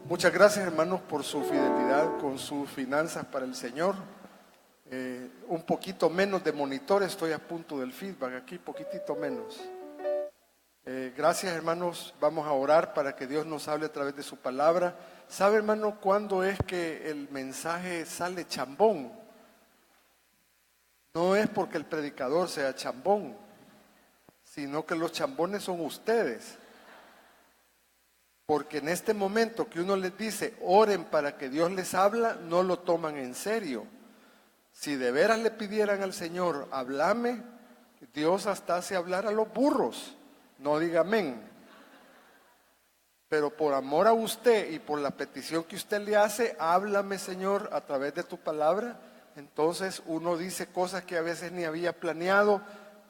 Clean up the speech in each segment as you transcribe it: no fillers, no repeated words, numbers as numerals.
Muchas gracias, hermanos, por su fidelidad con sus finanzas para el Señor. Un poquito menos de monitores, estoy a punto del feedback aquí, poquitito menos. Gracias, hermanos, vamos a orar para que Dios nos hable a través de su palabra. ¿Sabe, hermano, cuándo es que el mensaje sale chambón? No es porque el predicador sea chambón, sino que los chambones son ustedes. Porque en este momento que uno les dice, oren para que Dios les habla, no lo toman en serio. Si de veras le pidieran al Señor, háblame, Dios hasta hace hablar a los burros, no diga amén. Pero por amor a usted y por la petición que usted le hace, háblame, Señor, a través de tu palabra. Entonces uno dice cosas que a veces ni había planeado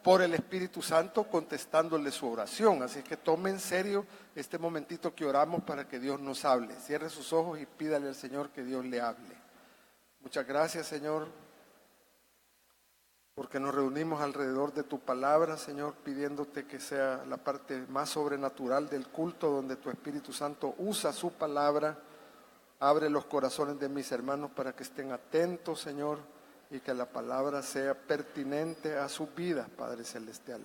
por el Espíritu Santo contestándole su oración. Así que tome en serio este momentito que oramos para que Dios nos hable. Cierre sus ojos y pídale al Señor que Dios le hable. Muchas gracias, Señor, porque nos reunimos alrededor de tu palabra, Señor, pidiéndote que sea la parte más sobrenatural del culto, donde tu Espíritu Santo usa su palabra. Abre los corazones de mis hermanos para que estén atentos, Señor, y que la palabra sea pertinente a sus vidas, Padre Celestial.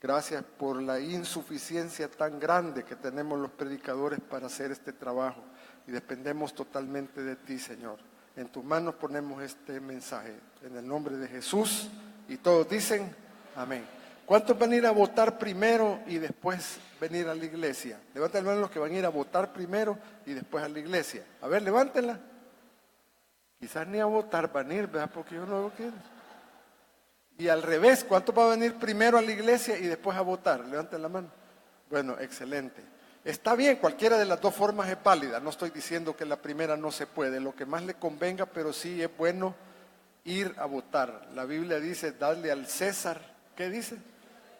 Gracias por la insuficiencia tan grande que tenemos los predicadores para hacer este trabajo, y dependemos totalmente de ti, Señor. En tus manos ponemos este mensaje, en el nombre de Jesús, y todos dicen amén. ¿Cuántos van a ir a votar primero y después venir a la iglesia? Levanten la mano los que van a ir a votar primero y después a la iglesia. A ver, levántenla. Quizás ni a votar van a ir, ¿verdad? Porque yo no lo quiero. Y al revés, ¿cuántos van a venir primero a la iglesia y después a votar? Levanten la mano. Bueno, excelente. Está bien, cualquiera de las dos formas es válida. No estoy diciendo que la primera no se puede, lo que más le convenga, pero sí es bueno ir a votar. La Biblia dice, darle al César, ¿qué dice?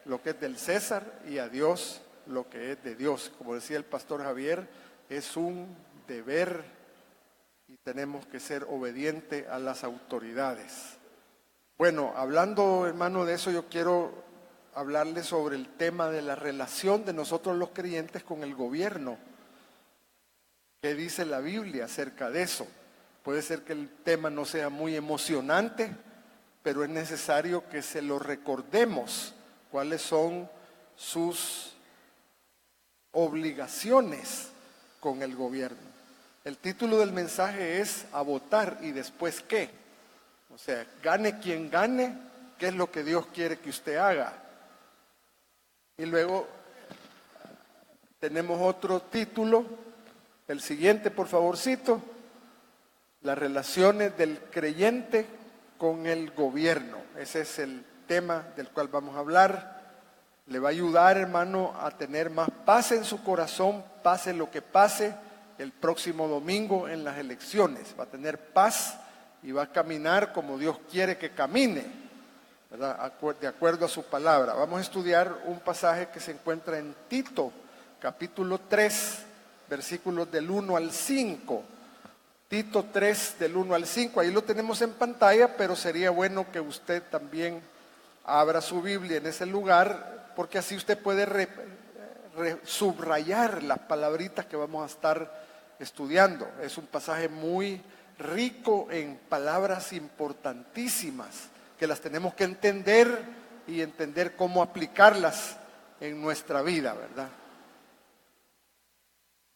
Lo que es del César, y a Dios lo que es de Dios. Como decía el pastor Javier, es un deber y tenemos que ser obedientes a las autoridades. Bueno, hablando, hermano, de eso, yo quiero hablarles sobre el tema de la relación de nosotros los creyentes con el gobierno. ¿Qué dice la Biblia acerca de eso? Puede ser que el tema no sea muy emocionante, pero es necesario que se lo recordemos, cuáles son sus obligaciones con el gobierno. El título del mensaje es "A votar y después qué". O sea, gane quien gane, ¿qué es lo que Dios quiere que usted haga? Y luego tenemos otro título, el siguiente por favorcito, las relaciones del creyente con el gobierno. Ese es el tema del cual vamos a hablar. Le va a ayudar, hermano, a tener más paz en su corazón, pase lo que pase el próximo domingo en las elecciones. Va a tener paz y va a caminar como Dios quiere que camine, ¿verdad? De acuerdo a su palabra. Vamos a estudiar un pasaje que se encuentra en Tito, capítulo 3, versículos del 1 al 5. Tito 3, del 1 al 5. Ahí lo tenemos en pantalla, pero sería bueno que usted también abra su Biblia en ese lugar, porque así usted puede subrayar las palabritas que vamos a estar estudiando. Es un pasaje muy rico en palabras importantísimas que las tenemos que entender y entender cómo aplicarlas en nuestra vida, ¿verdad?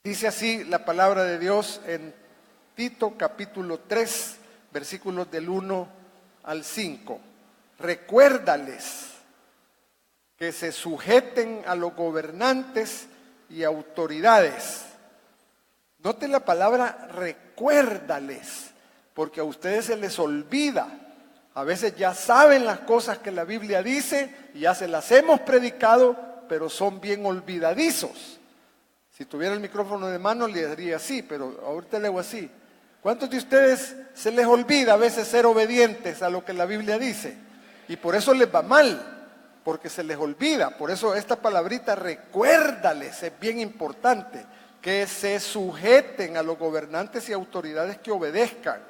Dice así la palabra de Dios en Tito capítulo 3, versículos del 1 al 5. Recuérdales que se sujeten a los gobernantes y autoridades. Noten la palabra recuérdales, porque a ustedes se les olvida. A veces ya saben las cosas que la Biblia dice y ya se las hemos predicado, pero son bien olvidadizos. Si tuviera el micrófono de mano le diría así, pero ahorita le hago así. ¿Cuántos de ustedes se les olvida a veces ser obedientes a lo que la Biblia dice? Y por eso les va mal, porque se les olvida. Por eso esta palabrita recuérdales es bien importante, que se sujeten a los gobernantes y autoridades, que obedezcan,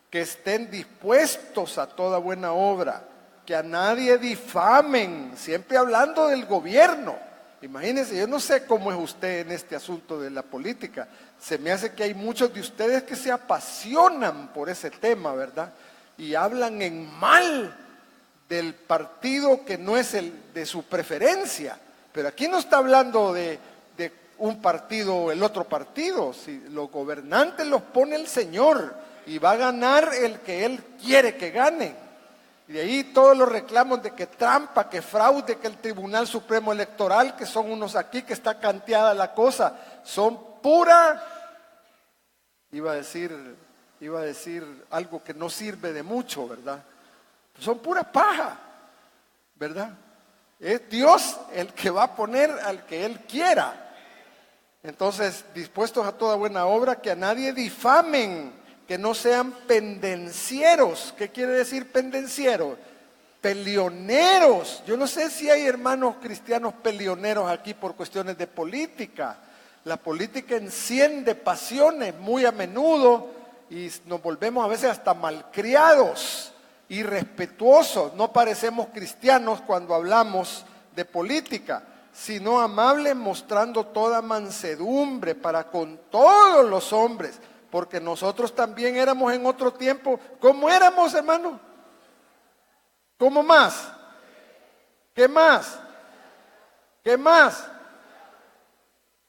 que estén dispuestos a toda buena obra, que a nadie difamen, siempre hablando del gobierno. Imagínense, yo no sé cómo es usted en este asunto de la política. Se me hace que hay muchos de ustedes que se apasionan por ese tema, ¿verdad? Y hablan en mal del partido que no es el de su preferencia. Pero aquí no está hablando de un partido o el otro partido. Si los gobernantes los pone el Señor y va a ganar el que Él quiere que gane. Y de ahí todos los reclamos de que trampa, que fraude, que el Tribunal Supremo Electoral, que son unos aquí, que está canteada la cosa, son pura, iba a decir algo que no sirve de mucho, ¿verdad? Son pura paja, ¿verdad? Es Dios el que va a poner al que Él quiera. Entonces, dispuestos a toda buena obra, que a nadie difamen, que no sean pendencieros. ¿Qué quiere decir pendenciero? Peleoneros. Yo no sé si hay hermanos cristianos peleoneros aquí por cuestiones de política. La política enciende pasiones muy a menudo y nos volvemos a veces hasta malcriados, irrespetuosos. No parecemos cristianos cuando hablamos de política, sino amables, mostrando toda mansedumbre para con todos los hombres. Porque nosotros también éramos en otro tiempo. ¿Cómo éramos, hermano? ¿Cómo más? ¿Qué más? ¿Qué más?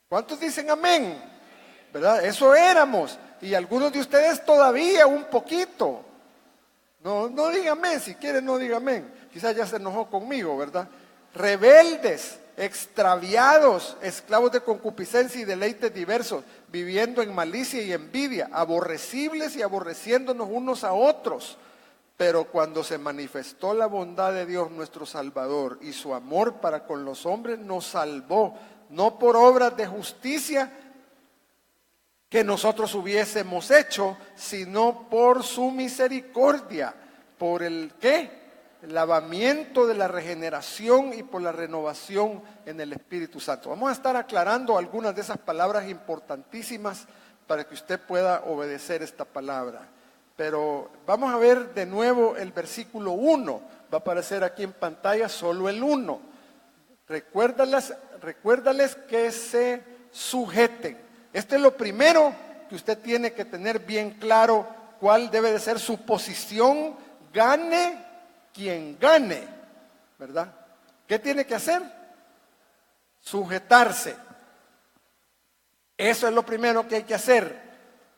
¿Cuántos dicen amén? ¿Verdad? Eso éramos. Y algunos de ustedes todavía un poquito. No digan amén, si quieren no digan amén. Quizás ya se enojó conmigo, ¿verdad? Rebeldes, extraviados, esclavos de concupiscencia y deleites diversos, viviendo en malicia y envidia, aborrecibles y aborreciéndonos unos a otros. Pero cuando se manifestó la bondad de Dios nuestro Salvador y su amor para con los hombres, nos salvó, no por obras de justicia que nosotros hubiésemos hecho, sino por su misericordia. ¿Por el qué? El lavamiento de la regeneración y por la renovación en el Espíritu Santo. Vamos a estar aclarando algunas de esas palabras importantísimas para que usted pueda obedecer esta palabra. Pero vamos a ver de nuevo el versículo 1. Va a aparecer aquí en pantalla solo el 1. Recuérdales que se sujeten. Este es lo primero que usted tiene que tener bien claro, cuál debe de ser su posición, gane quien gane, ¿verdad? ¿Qué tiene que hacer? Sujetarse. Eso es lo primero que hay que hacer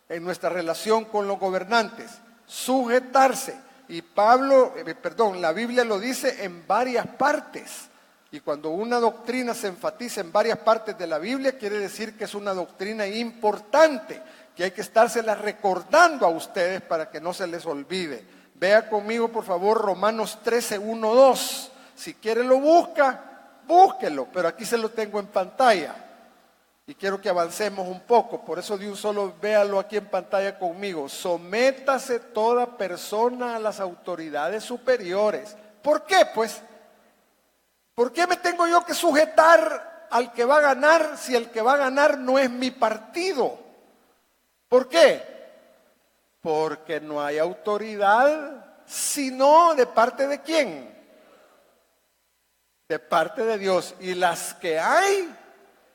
en nuestra relación con los gobernantes, sujetarse. Y la Biblia lo dice en varias partes. Y cuando una doctrina se enfatiza en varias partes de la Biblia, quiere decir que es una doctrina importante, que hay que estársela recordando a ustedes para que no se les olvide. Vea conmigo, por favor, Romanos 13, 1, 2. Si quiere lo busca, búsquelo, pero aquí se lo tengo en pantalla. Y quiero que avancemos un poco, por eso de un solo véalo aquí en pantalla conmigo. Sométase toda persona a las autoridades superiores. ¿Por qué, pues? ¿Por qué me tengo yo que sujetar al que va a ganar si el que va a ganar no es mi partido? ¿Por qué? Porque no hay autoridad, sino de parte de quién. De parte de Dios. Y las que hay,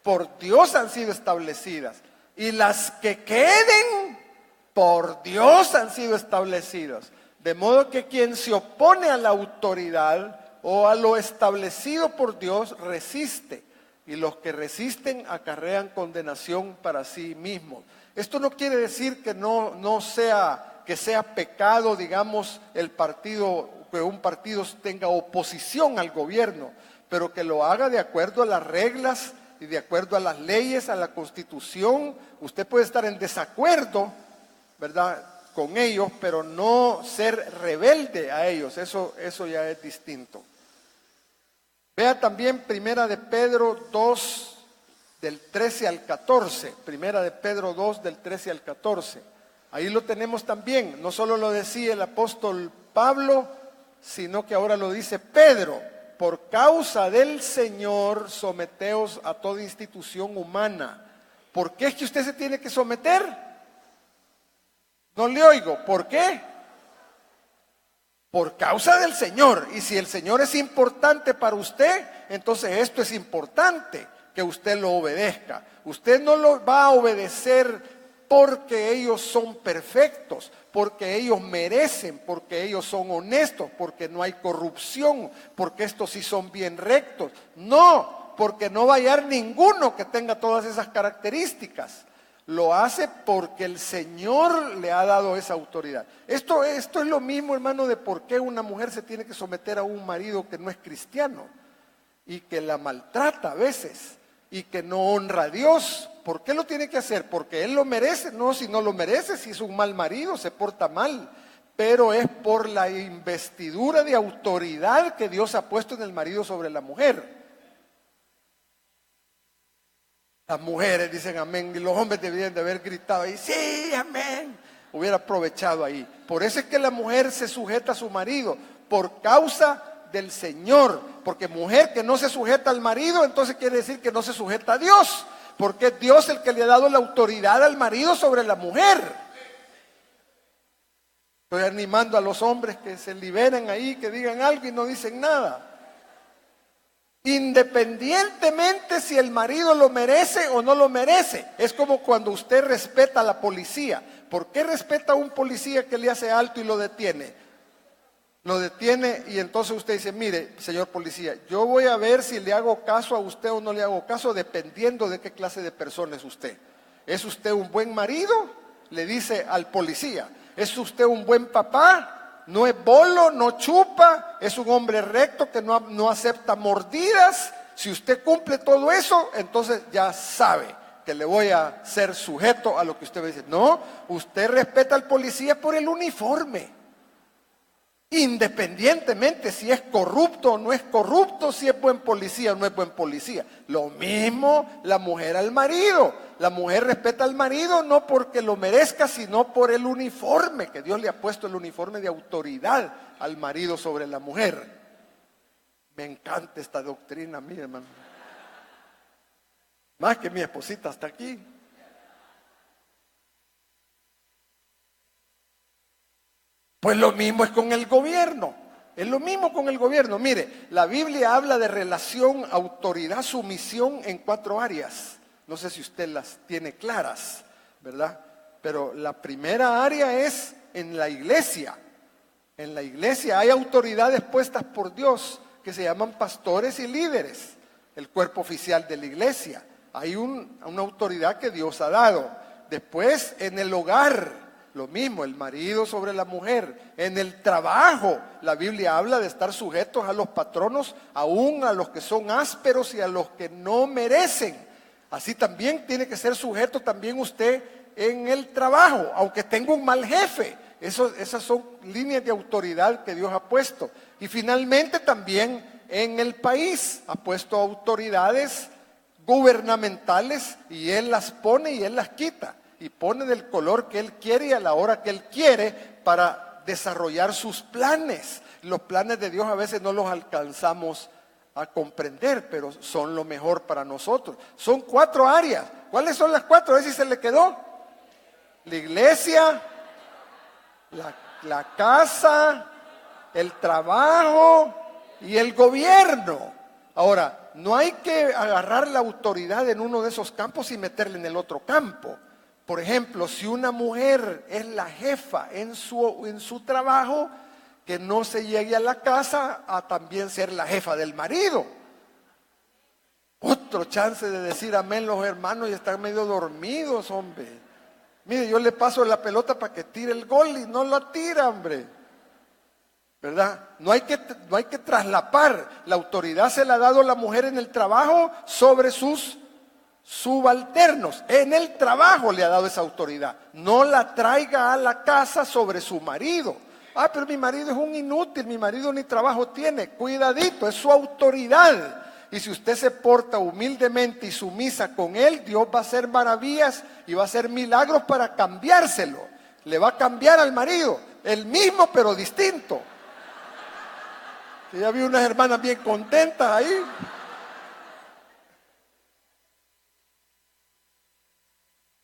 por Dios han sido establecidas. Y las que queden, por Dios han sido establecidas. De modo que quien se opone a la autoridad o a lo establecido por Dios resiste, y los que resisten acarrean condenación para sí mismos. Esto no quiere decir que no sea, que sea pecado, digamos, que un partido tenga oposición al gobierno, pero que lo haga de acuerdo a las reglas y de acuerdo a las leyes, a la Constitución. Usted puede estar en desacuerdo, ¿verdad?, con ellos, pero no ser rebelde a ellos. Eso ya es distinto. Vea también Primera de Pedro 2, del 13 al 14. Primera de Pedro 2, del 13 al 14. Ahí lo tenemos también. No solo lo decía el apóstol Pablo, sino que ahora lo dice Pedro. Por causa del Señor, someteos a toda institución humana. ¿Por qué es que usted se tiene que someter? No le oigo. ¿Por qué? Por causa del Señor. Y si el Señor es importante para usted, entonces esto es importante, que usted lo obedezca. Usted no lo va a obedecer porque ellos son perfectos, porque ellos merecen, porque ellos son honestos, porque no hay corrupción, porque estos sí son bien rectos. No, porque no va a hallar ninguno que tenga todas esas características. Lo hace porque el Señor le ha dado esa autoridad. Esto es lo mismo, hermano, de por qué una mujer se tiene que someter a un marido que no es cristiano y que la maltrata a veces y que no honra a Dios. ¿Por qué lo tiene que hacer? ¿Porque él lo merece? No, si no lo merece, si es un mal marido, se porta mal. Pero es por la investidura de autoridad que Dios ha puesto en el marido sobre la mujer. Las mujeres dicen amén, y los hombres deberían de haber gritado ahí, sí, amén. Hubiera aprovechado ahí. Por eso es que la mujer se sujeta a su marido, por causa del Señor. Porque mujer que no se sujeta al marido, entonces quiere decir que no se sujeta a Dios. Porque es Dios el que le ha dado la autoridad al marido sobre la mujer. Estoy animando a los hombres que se liberen ahí, que digan algo y no dicen nada. Independientemente si el marido lo merece o no lo merece. Es como cuando usted respeta a la policía. ¿Por qué respeta a un policía que le hace alto y lo detiene? Lo detiene y entonces usted dice, mire, señor policía, yo voy a ver si le hago caso a usted o no le hago caso, dependiendo de qué clase de persona es usted. ¿Es usted un buen marido? Le dice al policía. ¿Es usted un buen papá? No es bolo, no chupa, es un hombre recto que no acepta mordidas. Si usted cumple todo eso, entonces ya sabe que le voy a ser sujeto a lo que usted me dice. No, usted respeta al policía por el uniforme. Independientemente si es corrupto o no es corrupto, si es buen policía o no es buen policía. Lo mismo la mujer al marido. La mujer respeta al marido no porque lo merezca, sino por el uniforme, que Dios le ha puesto, el uniforme de autoridad al marido sobre la mujer. Me encanta esta doctrina a mí, hermano. Más que mi esposita hasta aquí. Pues lo mismo es con el gobierno. Es lo mismo con el gobierno. Mire, la Biblia habla de relación, autoridad, sumisión en 4 áreas. No sé si usted las tiene claras, ¿verdad? Pero la primera área es en la iglesia. En la iglesia hay autoridades puestas por Dios que se llaman pastores y líderes. El cuerpo oficial de la iglesia. Hay una autoridad que Dios ha dado. Después, en el hogar. Lo mismo, el marido sobre la mujer. En el trabajo, la Biblia habla de estar sujetos a los patronos, aún a los que son ásperos y a los que no merecen. Así también tiene que ser sujeto también usted en el trabajo, aunque tenga un mal jefe. Esas son líneas de autoridad que Dios ha puesto. Y finalmente también en el país ha puesto autoridades gubernamentales y Él las pone y Él las quita. Y pone del color que Él quiere y a la hora que Él quiere para desarrollar sus planes. Los planes de Dios a veces no los alcanzamos a comprender, pero son lo mejor para nosotros. Son 4 áreas. ¿Cuáles son las 4? A ver si se le quedó. La iglesia, la casa, el trabajo y el gobierno. Ahora, no hay que agarrar la autoridad en uno de esos campos y meterla en el otro campo. Por ejemplo, si una mujer es la jefa en su trabajo, que no se llegue a la casa a también ser la jefa del marido. Otro chance de decir amén los hermanos y están medio dormidos, hombre. Mire, yo le paso la pelota para que tire el gol y no la tira, hombre. ¿Verdad? No hay que traslapar. La autoridad se la ha dado la mujer en el trabajo sobre sus subalternos. En el trabajo le ha dado esa autoridad. No la traiga a la casa sobre su marido. Ah, pero mi marido es un inútil, mi marido ni trabajo tiene. Cuidadito, es su autoridad. Y si usted se porta humildemente y sumisa con él, Dios va a hacer maravillas y va a hacer milagros para cambiárselo. Le va a cambiar al marido, el mismo pero distinto. Ya vi unas hermanas bien contentas ahí.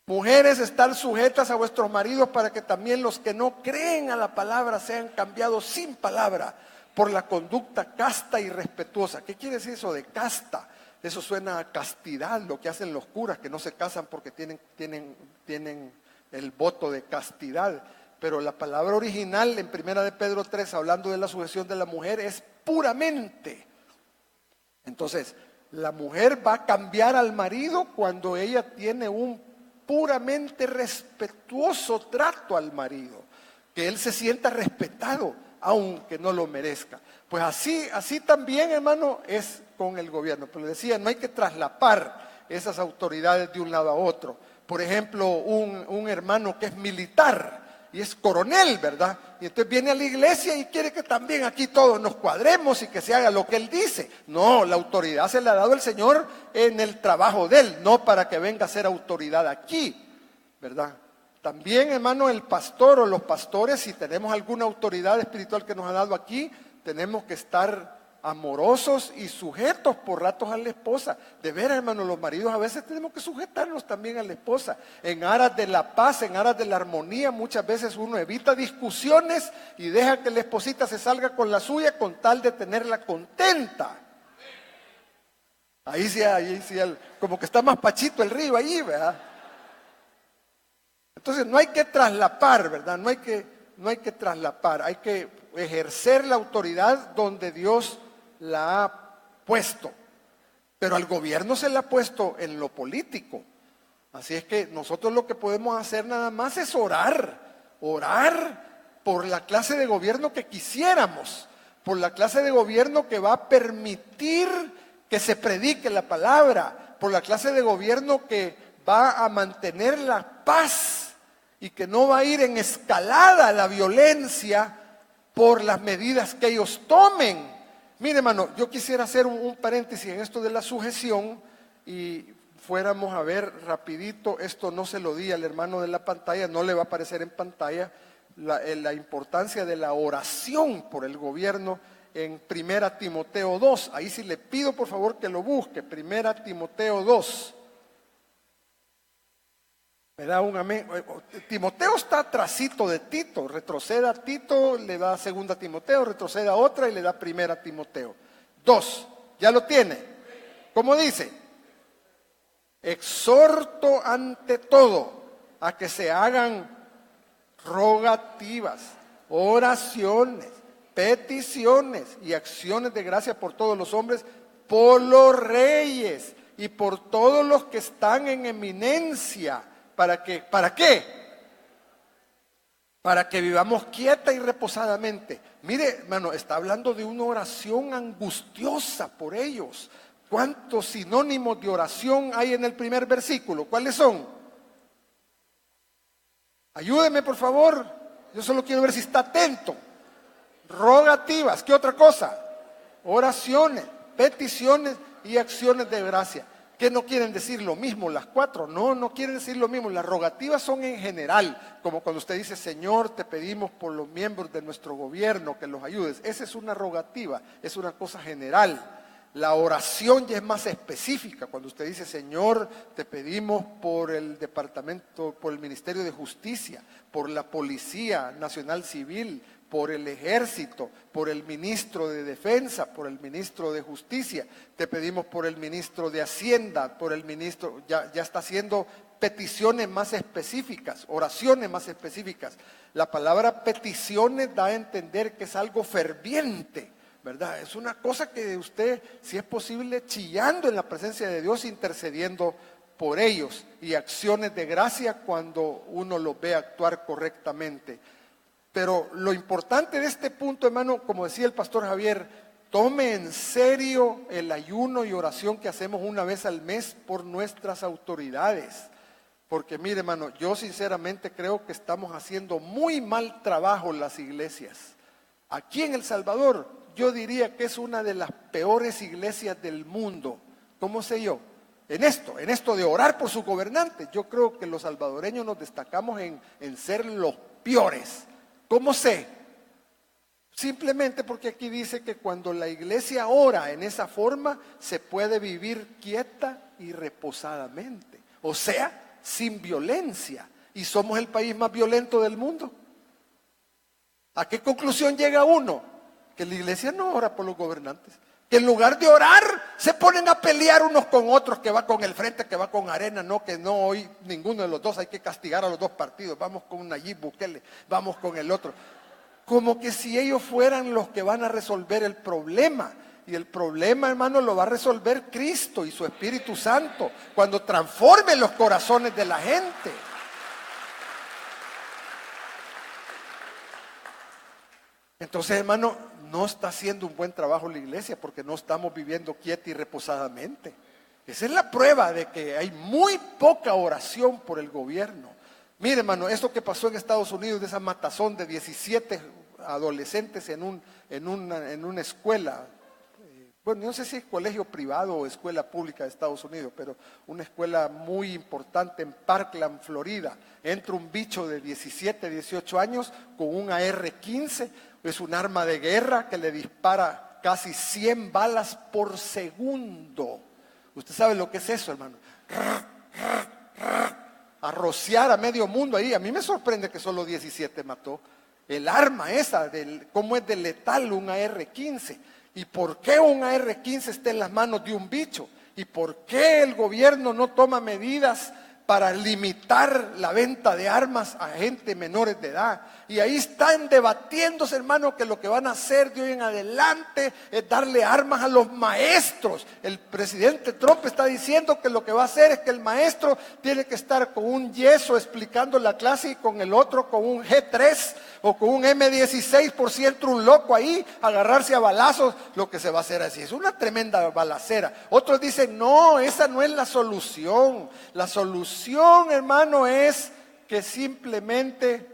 Mujeres, estar sujetas a vuestros maridos para que también los que no creen a la palabra sean cambiados sin palabra por la conducta casta y respetuosa. ¿Qué quiere decir eso de casta? Eso suena a castidad, lo que hacen los curas que no se casan porque tienen el voto de castidad. Pero la palabra original en 1 de Pedro 3, hablando de la sujeción de la mujer, es puramente. Entonces, la mujer va a cambiar al marido cuando ella tiene un puramente respetuoso trato al marido, que él se sienta respetado, aunque no lo merezca. Pues así también, hermano, es con el gobierno. Pero le decía, no hay que traslapar esas autoridades de un lado a otro. Por ejemplo, un hermano que es militar y es coronel, ¿verdad? Y entonces viene a la iglesia y quiere que también aquí todos nos cuadremos y que se haga lo que él dice. No, la autoridad se la ha dado el Señor en el trabajo de él, no para que venga a ser autoridad aquí, ¿verdad? También, hermano, el pastor o los pastores, si tenemos alguna autoridad espiritual que nos ha dado aquí, tenemos que estar amorosos y sujetos por ratos a la esposa. De veras, hermano, los maridos a veces tenemos que sujetarnos también a la esposa. En aras de la paz, en aras de la armonía, muchas veces uno evita discusiones y deja que la esposita se salga con la suya con tal de tenerla contenta. Ahí sí, como que está más pachito el río ahí, ¿verdad? Entonces no hay que traslapar, ¿verdad? No hay que traslapar, hay que ejercer la autoridad donde Dios la ha puesto. Pero al gobierno se le ha puesto en lo político. Así es que nosotros lo que podemos hacer nada más es orar por la clase de gobierno que quisiéramos, por la clase de gobierno que va a permitir que se predique la palabra, por la clase de gobierno que va a mantener la paz y que no va a ir en escalada la violencia por las medidas que ellos tomen. Mire, hermano, yo quisiera hacer un paréntesis en esto de la sujeción y fuéramos a ver rapidito, esto no se lo di al hermano de la pantalla, no le va a aparecer en pantalla, la importancia de la oración por el gobierno en 1 Timoteo 2. Ahí sí le pido por favor que lo busque, 1 Timoteo 2. Me da un amén. Timoteo está atrasito de Tito, retroceda a Tito, le da 2 Timoteo, retroceda a otra y le da 1 Timoteo 2. ¿Ya lo tiene? ¿Cómo dice? Exhorto ante todo a que se hagan rogativas, oraciones, peticiones y acciones de gracia por todos los hombres, por los reyes y por todos los que están en eminencia. ¿Para qué? Para que vivamos quieta y reposadamente. Mire, hermano, está hablando de una oración angustiosa por ellos. ¿Cuántos sinónimos de oración hay en el primer versículo? ¿Cuáles son? Ayúdeme, por favor. Yo solo quiero ver si está atento. Rogativas, ¿qué otra cosa? Oraciones, peticiones y acciones de gracia. ¿Qué no quieren decir lo mismo las cuatro? No quieren decir lo mismo. Las rogativas son en general, como cuando usted dice, Señor, te pedimos por los miembros de nuestro gobierno que los ayudes. Esa es una rogativa, es una cosa general. La oración ya es más específica, cuando usted dice, Señor, te pedimos por el departamento, por el Ministerio de Justicia, por la Policía Nacional Civil, por el Ejército, por el Ministro de Defensa, por el Ministro de Justicia, te pedimos por el Ministro de Hacienda, por el Ministro, ya está haciendo peticiones más específicas, oraciones más específicas. La palabra peticiones da a entender que es algo ferviente, ¿verdad? Es una cosa que usted, si es posible, chillando en la presencia de Dios, intercediendo por ellos, y acciones de gracia cuando uno los ve actuar correctamente. Pero lo importante de este punto, hermano, como decía el pastor Javier, tome en serio el ayuno y oración que hacemos una vez al mes por nuestras autoridades. Porque mire, hermano, yo sinceramente creo que estamos haciendo muy mal trabajo las iglesias. Aquí en El Salvador, yo diría que es una de las peores iglesias del mundo. ¿Cómo sé yo? En esto de orar por sus gobernantes, yo creo que los salvadoreños nos destacamos en ser los peores. ¿Cómo sé? Simplemente porque aquí dice que cuando la iglesia ora en esa forma, se puede vivir quieta y reposadamente. O sea, sin violencia. Y somos el país más violento del mundo. ¿A qué conclusión llega uno? Que la iglesia no ora por los gobernantes. Que en lugar de orar, se ponen a pelear unos con otros, que va con el frente, que va con Arena. No, que no, hoy ninguno de los dos, hay que castigar a los dos partidos. Vamos con Nayib Bukele, vamos con el otro. Como que si ellos fueran los que van a resolver el problema. Y el problema, hermano, lo va a resolver Cristo y su Espíritu Santo cuando transforme los corazones de la gente. Entonces, hermano, no está haciendo un buen trabajo la iglesia porque no estamos viviendo quieta y reposadamente. Esa es la prueba de que hay muy poca oración por el gobierno. Mire, hermano, esto que pasó en Estados Unidos, de esa matazón de 17 adolescentes en una escuela. Bueno, no sé si es colegio privado o escuela pública de Estados Unidos, pero una escuela muy importante en Parkland, Florida. Entra un bicho de 17, 18 años con un AR-15, es un arma de guerra que le dispara casi 100 balas por segundo. Usted sabe lo que es eso, hermano. A rociar a medio mundo ahí. A mí me sorprende que solo 17 mató. El arma esa, cómo es de letal un AR-15. ¿Y por qué un AR-15 está en las manos de un bicho? ¿Y por qué el gobierno no toma medidas para limitar la venta de armas a gente menores de edad? Y ahí están debatiéndose, hermano, que lo que van a hacer de hoy en adelante es darle armas a los maestros. El presidente Trump está diciendo que lo que va a hacer es que el maestro tiene que estar con un yeso explicando la clase y con el otro con un G3 o con un M16 por si entra un loco ahí, agarrarse a balazos. Lo que se va a hacer así es una tremenda balacera. Otros dicen, no, esa no es la solución. La solución, hermano, es que simplemente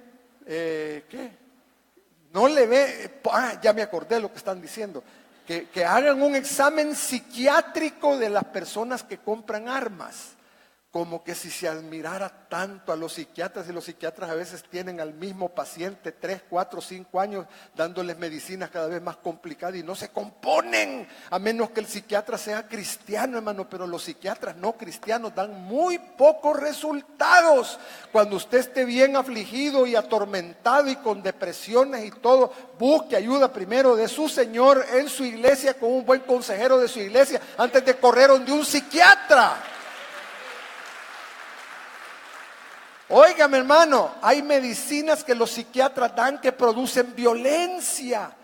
no le ve, ya me acordé lo que están diciendo, que hagan un examen psiquiátrico de las personas que compran armas. Como que si se admirara tanto a los psiquiatras, y los psiquiatras a veces tienen al mismo paciente 3, 4, 5 años dándoles medicinas cada vez más complicadas y no se componen, a menos que el psiquiatra sea cristiano, hermano. Pero los psiquiatras no cristianos dan muy pocos resultados. Cuando usted esté bien afligido y atormentado y con depresiones y todo, busque ayuda primero de su Señor en su iglesia, con un buen consejero de su iglesia, antes de correr donde un psiquiatra. Óigame, hermano, hay medicinas que los psiquiatras dan que producen violencia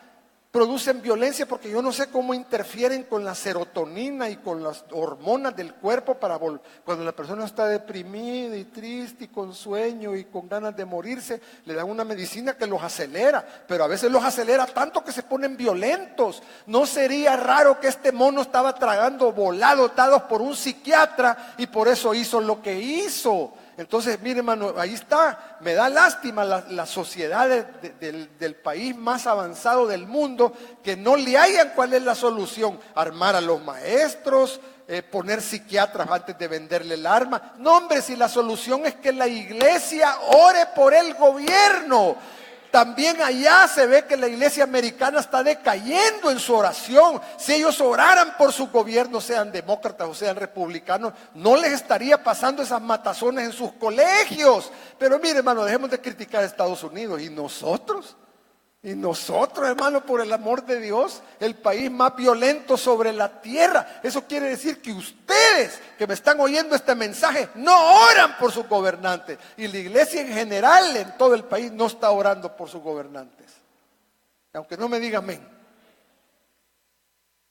porque yo no sé cómo interfieren con la serotonina y con las hormonas del cuerpo para cuando la persona está deprimida y triste y con sueño y con ganas de morirse, le dan una medicina que los acelera, pero a veces los acelera tanto que se ponen violentos. ¿No sería raro que este mono estaba tragando volados dados por un psiquiatra y por eso hizo lo que hizo? Entonces, mire, hermano, ahí está. Me da lástima las sociedades del país más avanzado del mundo que no le hayan cuál es la solución. Armar a los maestros, poner psiquiatras antes de venderle el arma. No, hombre, si la solución es que la iglesia ore por el gobierno. También allá se ve que la iglesia americana está decayendo en su oración. Si ellos oraran por su gobierno, sean demócratas o sean republicanos, no les estaría pasando esas matazones en sus colegios. Pero mire, hermano, dejemos de criticar a Estados Unidos. ¿Y nosotros? Y nosotros, hermano, por el amor de Dios, el país más violento sobre la tierra. Eso quiere decir que ustedes que me están oyendo este mensaje no oran por sus gobernantes. Y la iglesia en general en todo el país no está orando por sus gobernantes. Aunque no me diga amén.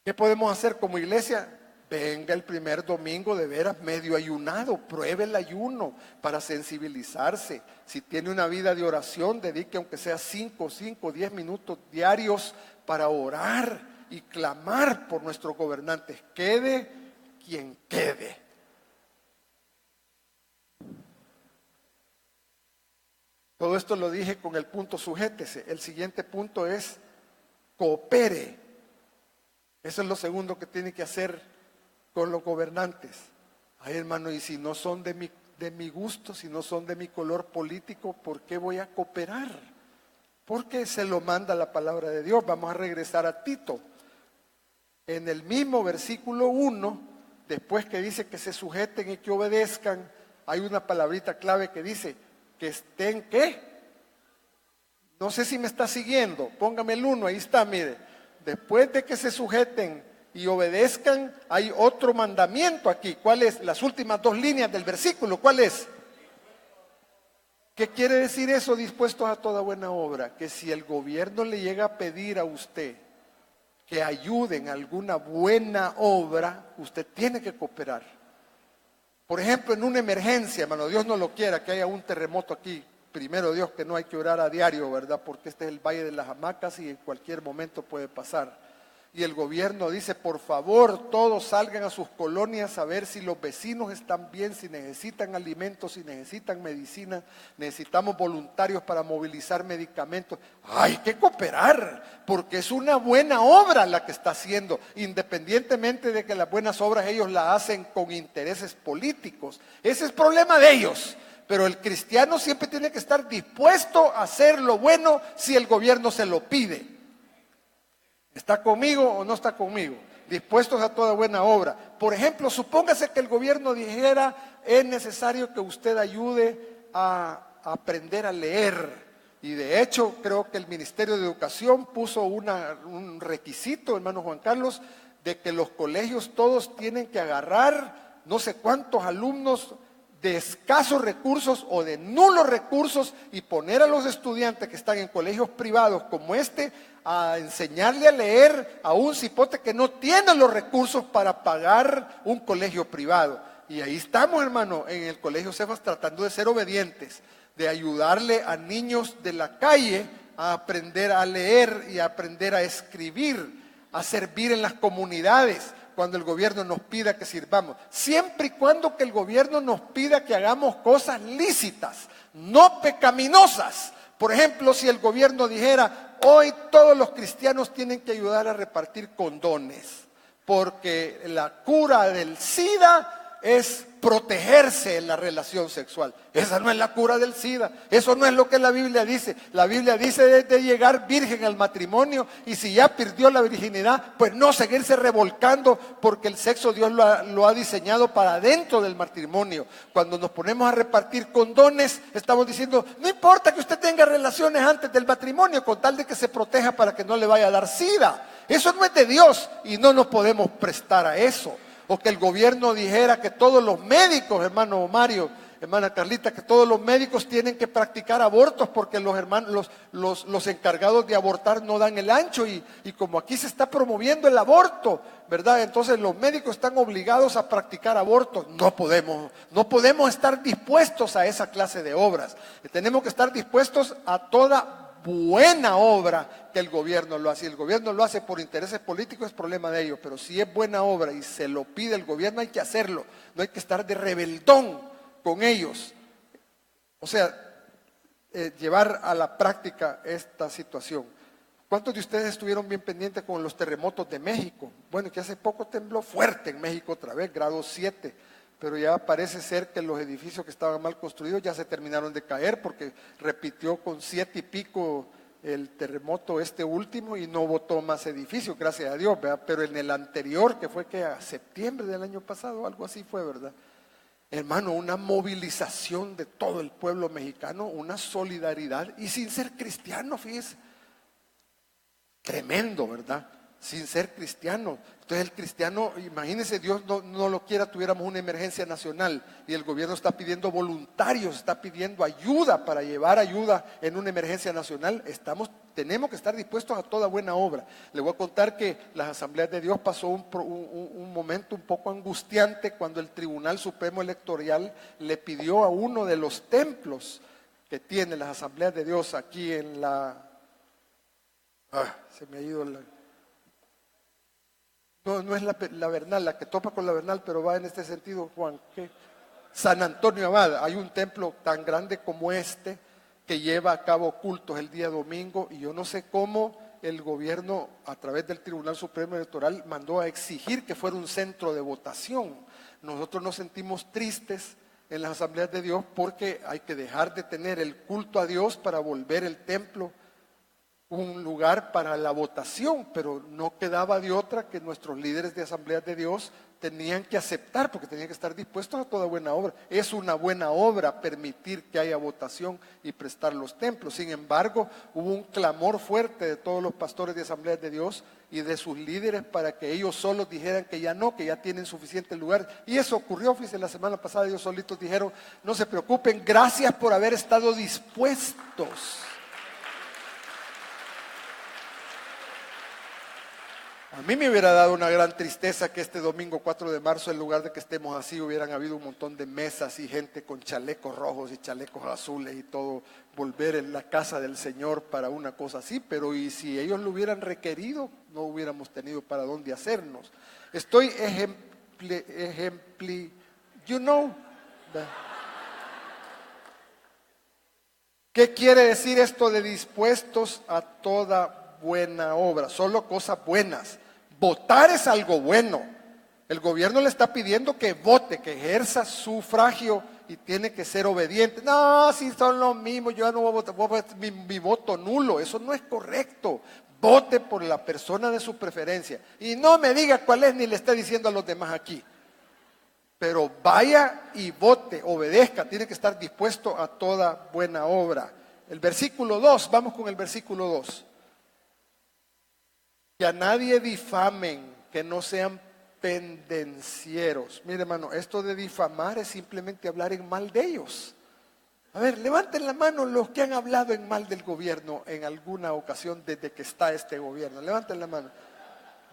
¿Qué podemos hacer como iglesia? Venga el primer domingo de veras medio ayunado, pruebe el ayuno para sensibilizarse. Si tiene una vida de oración, dedique aunque sea 5, 10 minutos diarios para orar y clamar por nuestros gobernantes. Quede quien quede. Todo esto lo dije con el punto sujétese. El siguiente punto es coopere. Eso es lo segundo que tiene que hacer con los gobernantes. Ay, hermano, y si no son de mi gusto, si no son de mi color político, ¿por qué voy a cooperar? Porque se lo manda la palabra de Dios. Vamos a regresar a Tito. En el mismo versículo 1, después que dice que se sujeten y que obedezcan, hay una palabrita clave que dice que estén, ¿qué? No sé si me está siguiendo. Póngame el 1, ahí está, mire. Después de que se sujeten y obedezcan, hay otro mandamiento aquí. ¿Cuál es? Las últimas 2 líneas del versículo. ¿Cuál es? ¿Qué quiere decir eso? Dispuestos a toda buena obra. Que si el gobierno le llega a pedir a usted que ayude en alguna buena obra, usted tiene que cooperar. Por ejemplo, en una emergencia, hermano, Dios no lo quiera, que haya un terremoto aquí. Primero Dios, que no hay que orar a diario, ¿verdad? Porque este es el Valle de las Hamacas y en cualquier momento puede pasar. Y el gobierno dice, por favor, todos salgan a sus colonias a ver si los vecinos están bien, si necesitan alimentos, si necesitan medicina, necesitamos voluntarios para movilizar medicamentos. Hay que cooperar, porque es una buena obra la que está haciendo, independientemente de que las buenas obras ellos las hacen con intereses políticos. Ese es problema de ellos. Pero el cristiano siempre tiene que estar dispuesto a hacer lo bueno si el gobierno se lo pide. ¿Está conmigo o no está conmigo? Dispuestos a toda buena obra. Por ejemplo, supóngase que el gobierno dijera, es necesario que usted ayude a aprender a leer. Y de hecho, creo que el Ministerio de Educación puso un requisito, hermano Juan Carlos, de que los colegios todos tienen que agarrar no sé cuántos alumnos de escasos recursos o de nulos recursos y poner a los estudiantes que están en colegios privados como este a enseñarle a leer a un cipote que no tiene los recursos para pagar un colegio privado. Y ahí estamos, hermano, en el Colegio Cefas tratando de ser obedientes, de ayudarle a niños de la calle a aprender a leer y a aprender a escribir, a servir en las comunidades cuando el gobierno nos pida que sirvamos, siempre y cuando que el gobierno nos pida que hagamos cosas lícitas, no pecaminosas. Por ejemplo, si el gobierno dijera, hoy todos los cristianos tienen que ayudar a repartir condones, porque la cura del SIDA es protegerse en la relación sexual. Esa no es la cura del SIDA, eso no es lo que la Biblia dice. La Biblia dice de llegar virgen al matrimonio y si ya perdió la virginidad, pues no seguirse revolcando porque el sexo Dios lo ha diseñado para dentro del matrimonio. Cuando nos ponemos a repartir condones, estamos diciendo, no importa que usted tenga relaciones antes del matrimonio con tal de que se proteja para que no le vaya a dar SIDA. Eso no es de Dios y no nos podemos prestar a eso. O que el gobierno dijera que todos los médicos, hermano Mario, hermana Carlita, que todos los médicos tienen que practicar abortos porque los encargados de abortar no dan el ancho y como aquí se está promoviendo el aborto, ¿verdad? Entonces los médicos están obligados a practicar abortos. No podemos estar dispuestos a esa clase de obras. Tenemos que estar dispuestos a toda buena obra que el gobierno lo hace. Si el gobierno lo hace por intereses políticos es problema de ellos, pero si es buena obra y se lo pide el gobierno hay que hacerlo, no hay que estar de rebeldón con ellos. O sea, llevar a la práctica esta situación. ¿Cuántos de ustedes estuvieron bien pendientes con los terremotos de México? Bueno, que hace poco tembló fuerte en México otra vez, grado 7. Pero ya parece ser que los edificios que estaban mal construidos ya se terminaron de caer porque repitió con 7 y pico el terremoto este último y no botó más edificios, gracias a Dios, ¿verdad? Pero en el anterior, que fue que a septiembre del año pasado, algo así fue, ¿verdad? Hermano, una movilización de todo el pueblo mexicano, una solidaridad y sin ser cristiano, fíjese. Tremendo, ¿verdad? Sin ser cristiano. Entonces el cristiano, imagínense, Dios no lo quiera, tuviéramos una emergencia nacional y el gobierno está pidiendo voluntarios, está pidiendo ayuda para llevar ayuda en una emergencia nacional. Tenemos que estar dispuestos a toda buena obra. Le voy a contar que las Asambleas de Dios pasó un momento un poco angustiante cuando el Tribunal Supremo Electoral le pidió a uno de los templos que tiene las Asambleas de Dios aquí en se me ha ido no es la Bernal, la que topa con la Bernal, pero va en este sentido, Juan. ¿Qué? San Antonio Abad. Hay un templo tan grande como este que lleva a cabo cultos el día domingo y yo no sé cómo el gobierno a través del Tribunal Supremo Electoral mandó a exigir que fuera un centro de votación. Nosotros nos sentimos tristes en las Asambleas de Dios porque hay que dejar de tener el culto a Dios para volver el templo un lugar para la votación, pero no quedaba de otra que nuestros líderes de Asambleas de Dios tenían que aceptar, porque tenían que estar dispuestos a toda buena obra. Es una buena obra permitir que haya votación y prestar los templos. Sin embargo, hubo un clamor fuerte de todos los pastores de Asambleas de Dios y de sus líderes para que ellos solos dijeran que ya no, que ya tienen suficiente lugar. Y eso ocurrió, fíjense, la semana pasada ellos solitos dijeron, no se preocupen, gracias por haber estado dispuestos. A mí me hubiera dado una gran tristeza que este domingo 4 de marzo, en lugar de que estemos así, hubieran habido un montón de mesas y gente con chalecos rojos y chalecos azules y todo, volver en la casa del Señor para una cosa así, pero y si ellos lo hubieran requerido, no hubiéramos tenido para dónde hacernos. Estoy ¿Qué quiere decir esto de dispuestos a toda buena obra? Solo cosas buenas. Votar es algo bueno. El gobierno le está pidiendo que vote, que ejerza sufragio y tiene que ser obediente. No, si son los mismos, yo ya no voy a votar, mi voto nulo. Eso no es correcto. Vote por la persona de su preferencia. Y no me diga cuál es ni le esté diciendo a los demás aquí. Pero vaya y vote, obedezca, tiene que estar dispuesto a toda buena obra. El versículo 2, vamos con el versículo 2. Que a nadie difamen, que no sean pendencieros. Mire, hermano, esto de difamar es simplemente hablar en mal de ellos. A ver, levanten la mano los que han hablado en mal del gobierno en alguna ocasión desde que está este gobierno. Levanten la mano.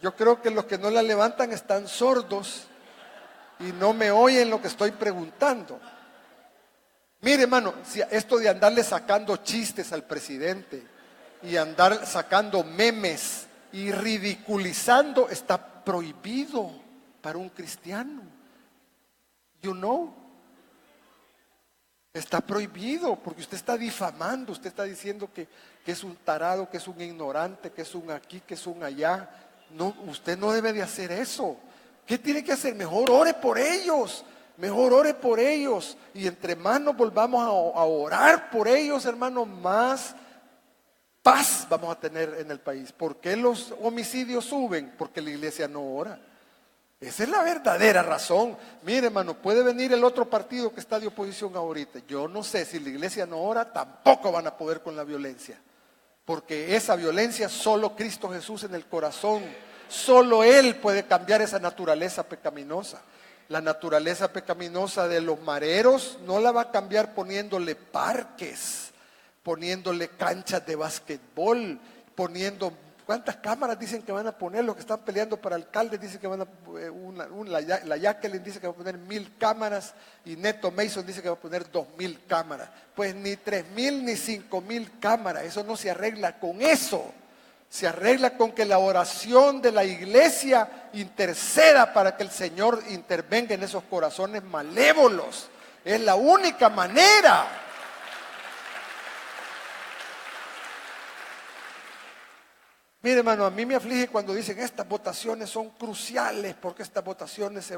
Yo creo que los que no la levantan están sordos y no me oyen lo que estoy preguntando. Mire, hermano, si esto de andarle sacando chistes al presidente y andar sacando memes y ridiculizando está prohibido para un cristiano. Está prohibido porque usted está difamando, usted está diciendo que es un tarado, que es un ignorante, que es un aquí, que es un allá. No, usted no debe de hacer eso. ¿Qué tiene que hacer? Mejor ore por ellos. Mejor ore por ellos. Y entre más nos volvamos a orar por ellos, hermano, más paz vamos a tener en el país. ¿Por qué los homicidios suben? Porque la iglesia no ora. Esa es la verdadera razón. Mire, hermano, puede venir el otro partido que está de oposición ahorita. Yo no sé, si la iglesia no ora, tampoco van a poder con la violencia. Porque esa violencia solo Cristo Jesús en el corazón, solo Él puede cambiar esa naturaleza pecaminosa. La naturaleza pecaminosa de los mareros no la va a cambiar poniéndole parques, poniéndole canchas de basquetbol, poniendo... ¿Cuántas cámaras dicen que van a poner? Los que están peleando para alcalde dicen que van a... la Jacqueline dice que va a poner 1,000 cámaras y Neto Mason dice que va a poner 2,000 cámaras. Pues ni 3,000 ni 5,000 cámaras, eso no se arregla con eso. Se arregla con que la oración de la iglesia interceda para que el Señor intervenga en esos corazones malévolos. Es la única manera. Mire, hermano, a mí me aflige cuando dicen estas votaciones son cruciales porque estas votaciones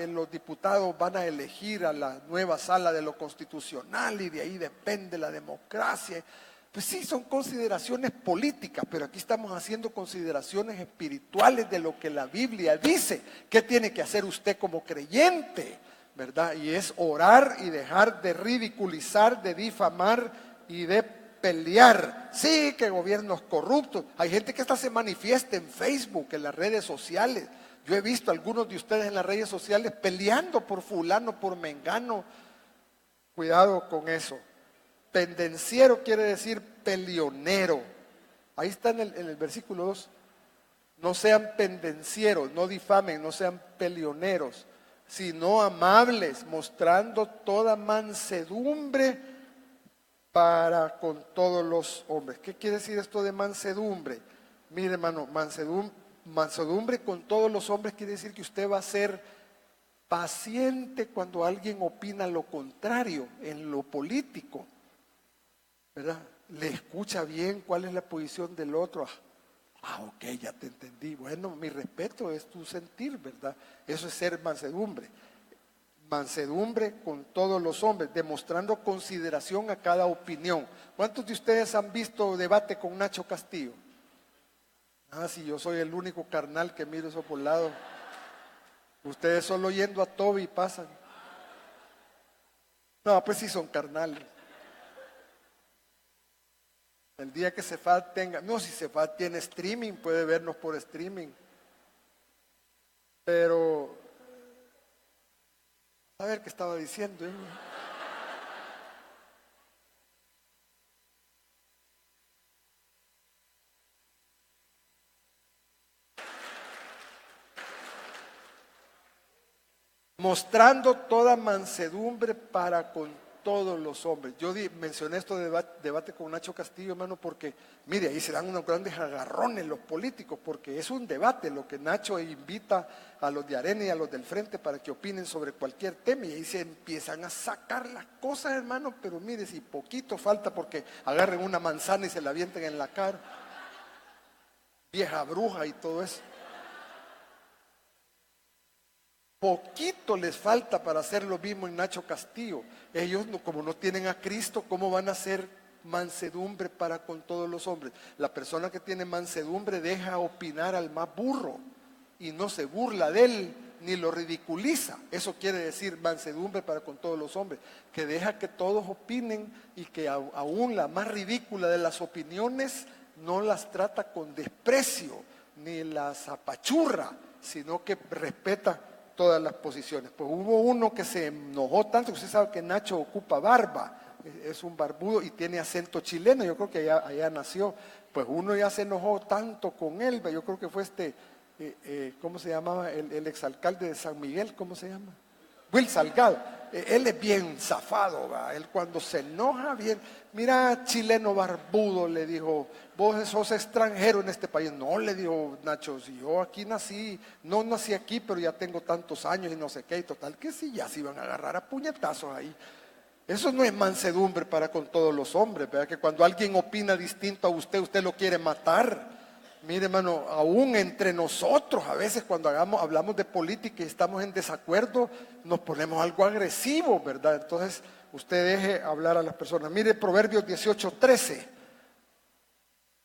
los diputados van a elegir a la nueva sala de lo constitucional y de ahí depende la democracia. Pues sí, son consideraciones políticas, pero aquí estamos haciendo consideraciones espirituales de lo que la Biblia dice. ¿Qué tiene que hacer usted como creyente? ¿Verdad? Y es orar y dejar de ridiculizar, de difamar y de pelear. Sí, que gobiernos corruptos. Hay gente que hasta se manifiesta en Facebook, en las redes sociales. Yo he visto a algunos de ustedes en las redes sociales peleando por fulano, por mengano. Cuidado con eso. Pendenciero quiere decir pelionero. Ahí está en el versículo 2. No sean pendencieros, no difamen, no sean pelioneros, sino amables, mostrando toda mansedumbre para con todos los hombres. ¿Qué quiere decir esto de mansedumbre? Mire, hermano, mansedumbre con todos los hombres quiere decir que usted va a ser paciente cuando alguien opina lo contrario en lo político, ¿verdad? Le escucha bien cuál es la posición del otro. Ok, ya te entendí. Bueno, mi respeto es tu sentir, ¿verdad? Eso es ser mansedumbre. Mansedumbre con todos los hombres, demostrando consideración a cada opinión. ¿Cuántos de ustedes han visto debate con Nacho Castillo? Si yo soy el único carnal que miro eso por lado. Ustedes solo yendo a Toby pasan. No, pues sí son carnales. El día que Cefat tenga, no, si Cefat tiene streaming, puede vernos por streaming. Pero, a ver qué estaba diciendo. Mostrando toda mansedumbre para con todos los hombres. Yo mencioné esto de debate con Nacho Castillo, hermano, porque, mire, ahí se dan unos grandes agarrones los políticos, porque es un debate lo que Nacho invita a los de Arena y a los del Frente para que opinen sobre cualquier tema, y ahí se empiezan a sacar las cosas, hermano, pero mire, si poquito falta porque agarren una manzana y se la avienten en la cara, vieja bruja y todo eso. Poquito les falta para hacer lo mismo en Nacho Castillo. Ellos, como no tienen a Cristo, ¿cómo van a hacer mansedumbre para con todos los hombres? La persona que tiene mansedumbre deja opinar al más burro y no se burla de él ni lo ridiculiza. Eso quiere decir mansedumbre para con todos los hombres, que deja que todos opinen y que aún la más ridícula de las opiniones no las trata con desprecio ni las apachurra, sino que respeta todas las posiciones. Pues hubo uno que se enojó tanto, que usted sabe que Nacho ocupa barba, es un barbudo y tiene acento chileno, yo creo que allá nació. Pues uno ya se enojó tanto con él, yo creo que fue ¿cómo se llamaba? El exalcalde de San Miguel, ¿cómo se llama? Will Salgado. Él es bien zafado, ¿va? Él cuando se enoja bien, mira, chileno barbudo, le dijo, vos sos extranjero en este país. No, le dijo Nacho, si yo aquí nací, no nací aquí, pero ya tengo tantos años y no sé qué, y total que sí, ya se iban a agarrar a puñetazos ahí. Eso no es mansedumbre para con todos los hombres, ¿verdad? Que cuando alguien opina distinto a usted lo quiere matar. Mire, hermano, aún entre nosotros, a veces cuando hablamos de política y estamos en desacuerdo, nos ponemos algo agresivo, ¿verdad? Entonces, usted deje hablar a las personas. Mire, Proverbios 18:13.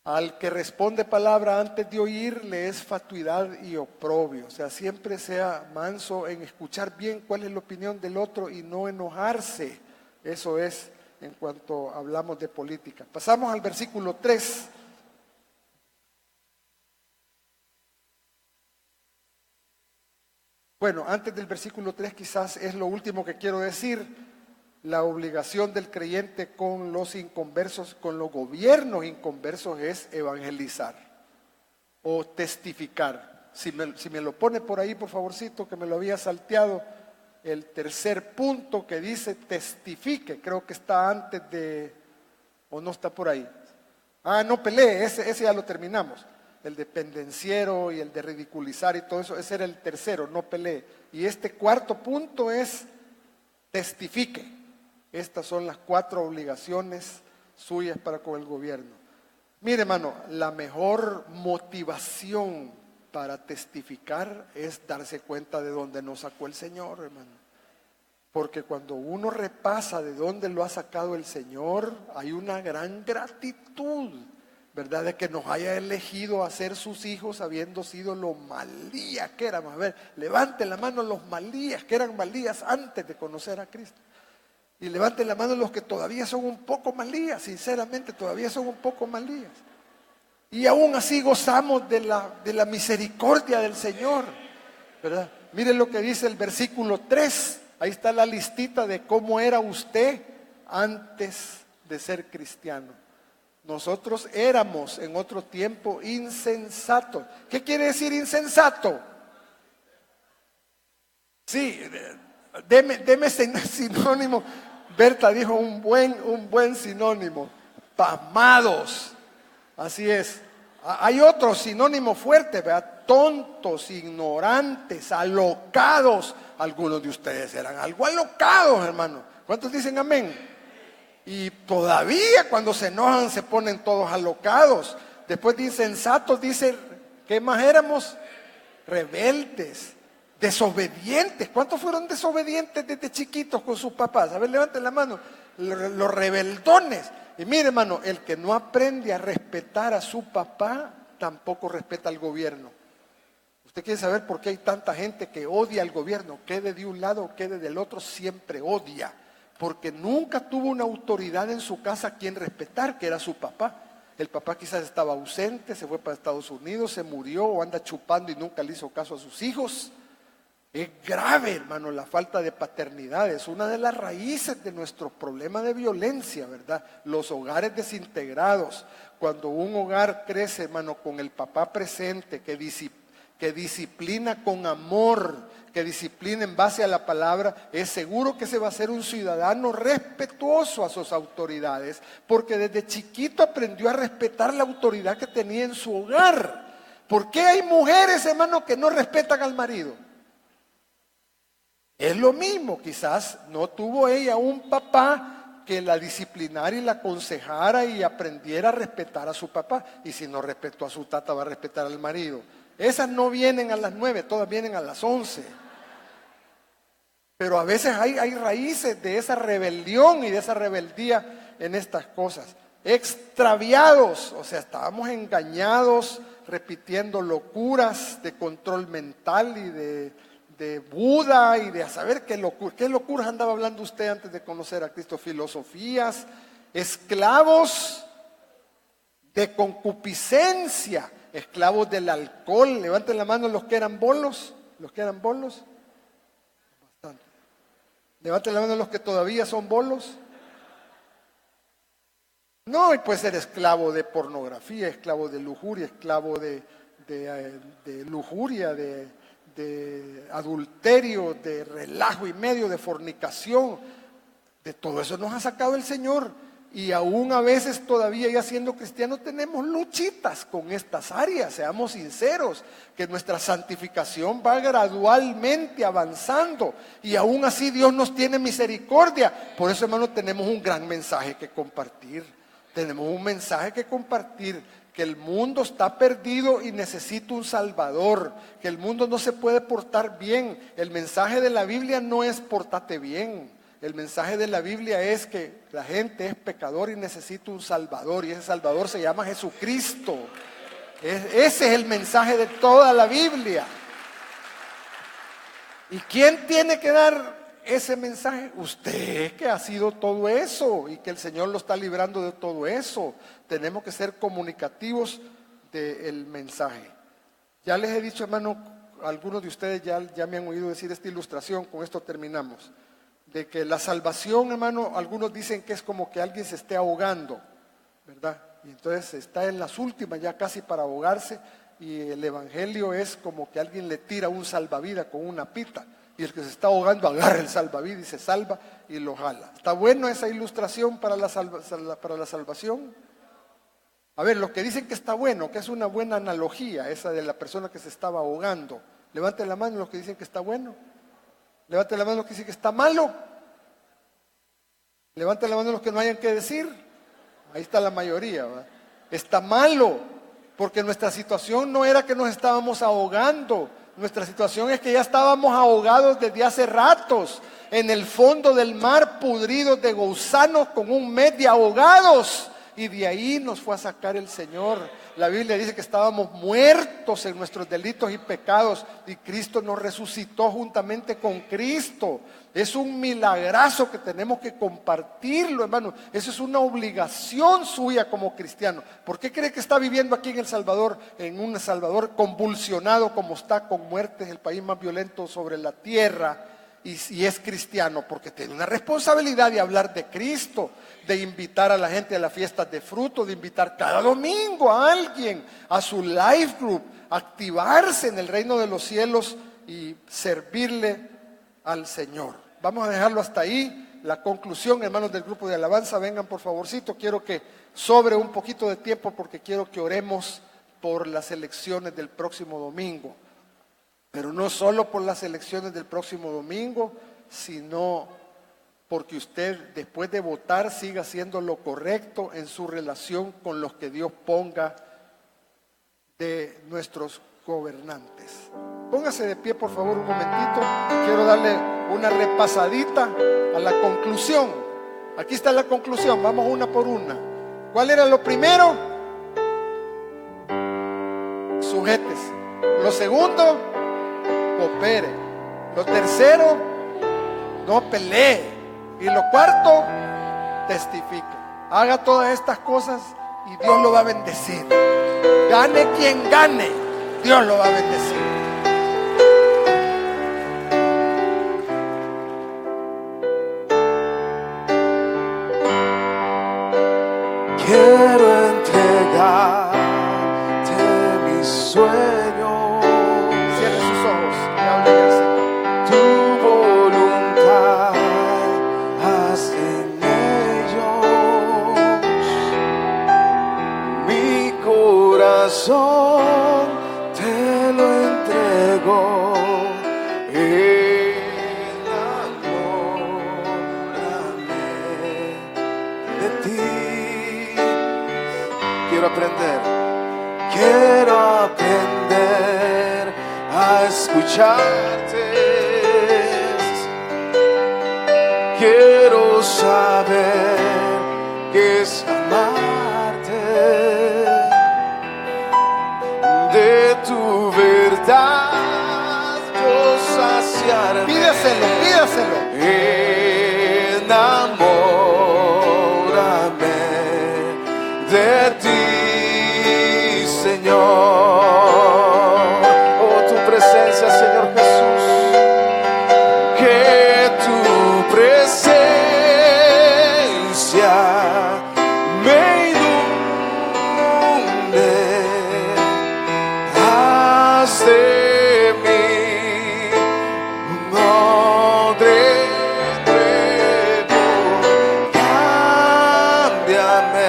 Al que responde palabra antes de oír, le es fatuidad y oprobio. O sea, siempre sea manso en escuchar bien cuál es la opinión del otro y no enojarse. Eso es en cuanto hablamos de política. Pasamos al versículo 3. Bueno, antes del versículo 3 quizás es lo último que quiero decir. La obligación del creyente con los inconversos, con los gobiernos inconversos, es evangelizar o testificar. Si me lo pone por ahí, por favorcito, que me lo había salteado, el tercer punto que dice testifique, creo que está antes de, o no está por ahí. No pelee, ese ya lo terminamos. El de pendenciero y el de ridiculizar y todo eso, ese era el tercero, no pelee. Y este cuarto punto es testifique. Estas son las 4 obligaciones suyas para con el gobierno. Mire, hermano, la mejor motivación para testificar es darse cuenta de dónde nos sacó el Señor, hermano. Porque cuando uno repasa de dónde lo ha sacado el Señor, hay una gran gratitud, ¿verdad? De que nos haya elegido a ser sus hijos habiendo sido lo malías que éramos. A ver, levanten la mano los malías, que eran malías antes de conocer a Cristo. Y levanten la mano los que todavía son un poco malías, sinceramente, todavía son un poco malías. Y aún así gozamos de la misericordia del Señor, ¿verdad? Miren lo que dice el versículo 3. Ahí está la listita de cómo era usted antes de ser cristiano. Nosotros éramos en otro tiempo insensatos. ¿Qué quiere decir insensato? Sí, deme sinónimo. Berta dijo un buen sinónimo. Pasmados. Así es. Hay otro sinónimo fuerte, ¿verdad? Tontos, ignorantes, alocados. Algunos de ustedes eran algo alocados, hermano. ¿Cuántos dicen amén? Y todavía cuando se enojan se ponen todos alocados. Después de insensatos dice, ¿qué más éramos? Rebeldes, desobedientes. ¿Cuántos fueron desobedientes desde chiquitos con sus papás? A ver, levanten la mano. Los rebeldones. Y mire, hermano, el que no aprende a respetar a su papá, tampoco respeta al gobierno. Usted quiere saber por qué hay tanta gente que odia al gobierno, quede de un lado o quede del otro, siempre odia. Porque nunca tuvo una autoridad en su casa a quien respetar, que era su papá. El papá quizás estaba ausente, se fue para Estados Unidos, se murió o anda chupando y nunca le hizo caso a sus hijos. Es grave, hermano, la falta de paternidad. Es una de las raíces de nuestro problema de violencia, ¿verdad? Los hogares desintegrados. Cuando un hogar crece, hermano, con el papá presente, que disciplina con amor, que disciplina en base a la palabra, es seguro que se va a ser un ciudadano respetuoso a sus autoridades, porque desde chiquito aprendió a respetar la autoridad que tenía en su hogar. ¿Por qué hay mujeres, hermano, que no respetan al marido? Es lo mismo, quizás no tuvo ella un papá que la disciplinara y la aconsejara y aprendiera a respetar a su papá. Y si no respetó a su tata, va a respetar al marido. Esas no vienen a las 9, todas vienen a las 11. Pero a veces hay raíces de esa rebelión y de esa rebeldía en estas cosas. Extraviados, o sea, estábamos engañados, repitiendo locuras de control mental y de Buda y de a saber qué locuras andaba hablando usted antes de conocer a Cristo. Filosofías, esclavos de concupiscencia, esclavos del alcohol. Levanten la mano los que eran bolos. Los que eran bolos. Bastante. Levanten la mano los que todavía son bolos. No, y puede ser esclavo de pornografía, esclavo de lujuria, esclavo de lujuria, de adulterio, de relajo y medio, de fornicación. De todo eso nos ha sacado el Señor. Y aún a veces todavía, ya siendo cristianos, tenemos luchitas con estas áreas. Seamos sinceros, que nuestra santificación va gradualmente avanzando. Y aún así Dios nos tiene misericordia. Por eso, hermano, tenemos un gran mensaje que compartir. Tenemos un mensaje que compartir. Que el mundo está perdido y necesita un salvador, que el mundo no se puede portar bien. El mensaje de la Biblia no es portate bien, el mensaje de la Biblia es que la gente es pecador y necesita un salvador, y ese salvador se llama Jesucristo. Ese es el mensaje de toda la Biblia. ¿Y quién tiene que dar ese mensaje? Usted, que ha sido todo eso y que el Señor lo está librando de todo eso. Tenemos que ser comunicativos del mensaje. Ya les he dicho, hermano, algunos de ustedes ya me han oído decir esta ilustración, con esto terminamos, de que la salvación, hermano, algunos dicen que es como que alguien se esté ahogando, ¿verdad? Y entonces está en las últimas ya casi para ahogarse, y el evangelio es como que alguien le tira un salvavidas con una pita, y el que se está ahogando agarra el salvavidas y se salva y lo jala. ¿Está bueno esa ilustración para la salvación? A ver, los que dicen que está bueno, que es una buena analogía esa de la persona que se estaba ahogando, levanten la mano los que dicen que está bueno. Levanten la mano los que dicen que está malo. Levanten la mano los que no hayan que decir. Ahí está la mayoría, ¿verdad? Está malo, porque nuestra situación no era que nos estábamos ahogando. Nuestra situación es que ya estábamos ahogados desde hace ratos, en el fondo del mar, pudridos de gusanos, con un mes de ahogados. y de ahí nos fue a sacar el Señor. La Biblia dice que estábamos muertos en nuestros delitos y pecados y Cristo nos resucitó juntamente con Cristo. Es un milagrazo que tenemos que compartirlo, hermano. Eso es una obligación suya como cristiano. ¿Por qué cree que está viviendo aquí en El Salvador, en un Salvador convulsionado como está, con muertes, el país más violento sobre la tierra? Y es cristiano porque tiene una responsabilidad de hablar de Cristo, de invitar a la gente a las fiestas de fruto, de invitar cada domingo a alguien a su life group, activarse en el reino de los cielos y servirle al Señor. Vamos a dejarlo hasta ahí. La conclusión, hermanos del grupo de alabanza, vengan por favorcito. Quiero que sobre un poquito de tiempo porque quiero que oremos por las elecciones del próximo domingo. Pero no solo por las elecciones del próximo domingo, sino porque usted, después de votar, siga haciendo lo correcto en su relación con los que Dios ponga de nuestros gobernantes. Póngase de pie, por favor, un momentito. Quiero darle una repasadita a la conclusión. Aquí está la conclusión, vamos una por una. ¿Cuál era lo primero? Sujétese. Lo segundo, coopere. Lo tercero, no pelee. Y lo cuarto, testifique. Haga todas estas cosas y Dios lo va a bendecir. Gane quien gane, Dios lo va a bendecir. Quiero entregarte mis sueños. Cierre sus ojos y hable al Señor. Tu voluntad haz en ellos. Mi corazón te lo entrego. Enamórame de ti. Quiero aprender a escucharte. Quiero saber qué es amarte. De tu verdad yo saciarme. Pídaselo, pídaselo. Enamórame de ti, Señor. Oh, tu presencia, Señor Jesús. Que tu presencia me inunde. Haz de mí un odre nuevo. Cámbiame.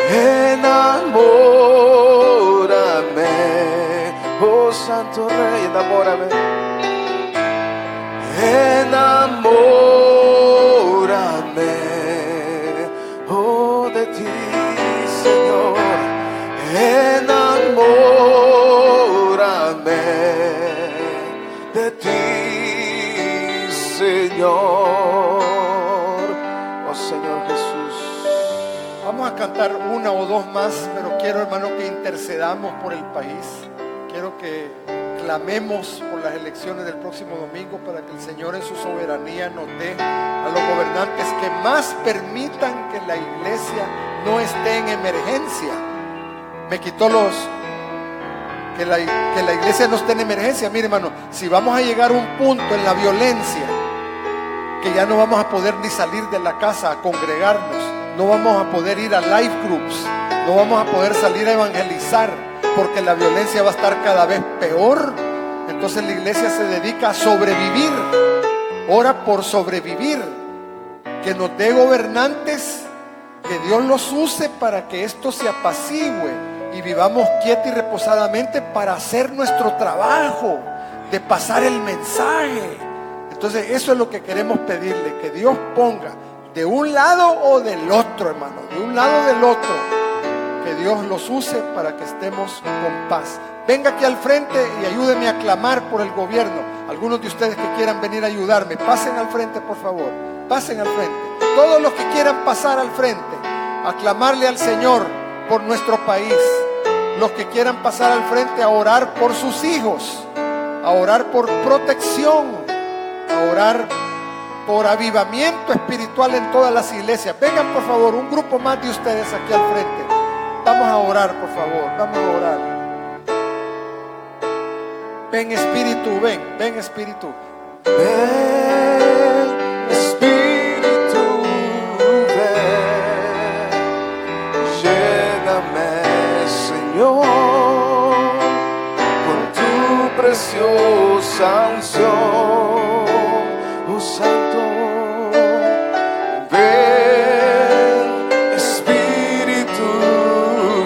Enamórame, oh Santo Rey, enamórame. Enamórame, oh de ti, Señor. Enamórame de ti, Señor. Oh Señor Jesús. Vamos a cantar una o dos más, pero quiero, hermano, que intercedamos por el país. Quiero que clamemos por las elecciones del próximo domingo para que el Señor en su soberanía nos dé a los gobernantes que más permitan que la iglesia no esté en emergencia. Me quitó que la iglesia no esté en emergencia. Mire, hermano, si vamos a llegar a un punto en la violencia que ya no vamos a poder ni salir de la casa a congregarnos, no vamos a poder ir a life groups, no vamos a poder salir a evangelizar, porque la violencia va a estar cada vez peor. Entonces la iglesia se dedica a sobrevivir, ora por sobrevivir, que nos dé gobernantes, que Dios los use para que esto se apacigüe y vivamos quieta y reposadamente para hacer nuestro trabajo de pasar el mensaje. Entonces eso es lo que queremos pedirle, que Dios ponga de un lado o del otro, hermano, de un lado o del otro, que Dios los use para que estemos con paz. Venga aquí al frente y ayúdeme a clamar por el gobierno. Algunos de ustedes que quieran venir a ayudarme, pasen al frente, por favor. Pasen al frente. Todos los que quieran pasar al frente a clamarle al Señor por nuestro país. Los que quieran pasar al frente a orar por sus hijos, a orar por protección, a orar por avivamiento espiritual en todas las iglesias. Vengan por favor, un grupo más de ustedes aquí al frente. Vamos a orar, por favor, vamos a orar. Ven Espíritu, ven Espíritu. Ven Espíritu, ven, lléname, Señor, con tu preciosa unción, oh Santo. Ven Espíritu,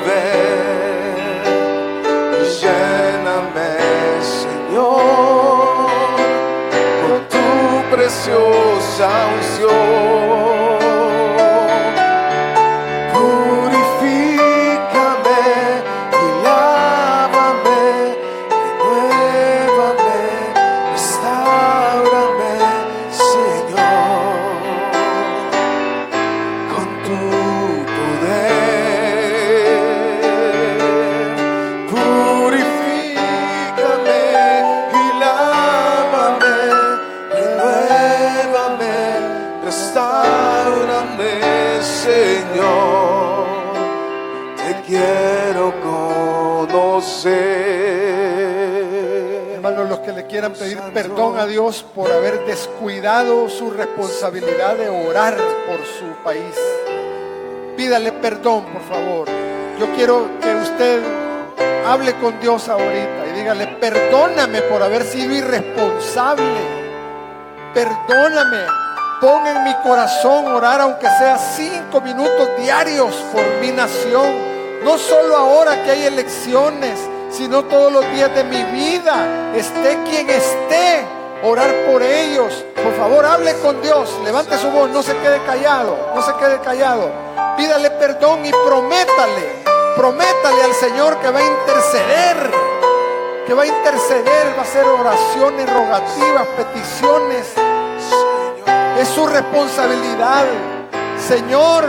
ven, lléname, Señor, con tu preciosa unción. Hermanos, los que le quieran pedir perdón a Dios por haber descuidado su responsabilidad de orar por su país, pídale perdón, por favor. Yo quiero que usted hable con Dios ahorita y dígale: perdóname por haber sido irresponsable, perdóname. Pon en mi corazón orar aunque sea 5 minutos diarios por mi nación. No solo ahora que hay elecciones, sino todos los días de mi vida. Esté quien esté, orar por ellos. Por favor, hable con Dios. Levante su voz, no se quede callado. No se quede callado. Pídale perdón y prométale al Señor que va a interceder. Que va a interceder, va a hacer oraciones, rogativas, peticiones. Es su responsabilidad. Señor,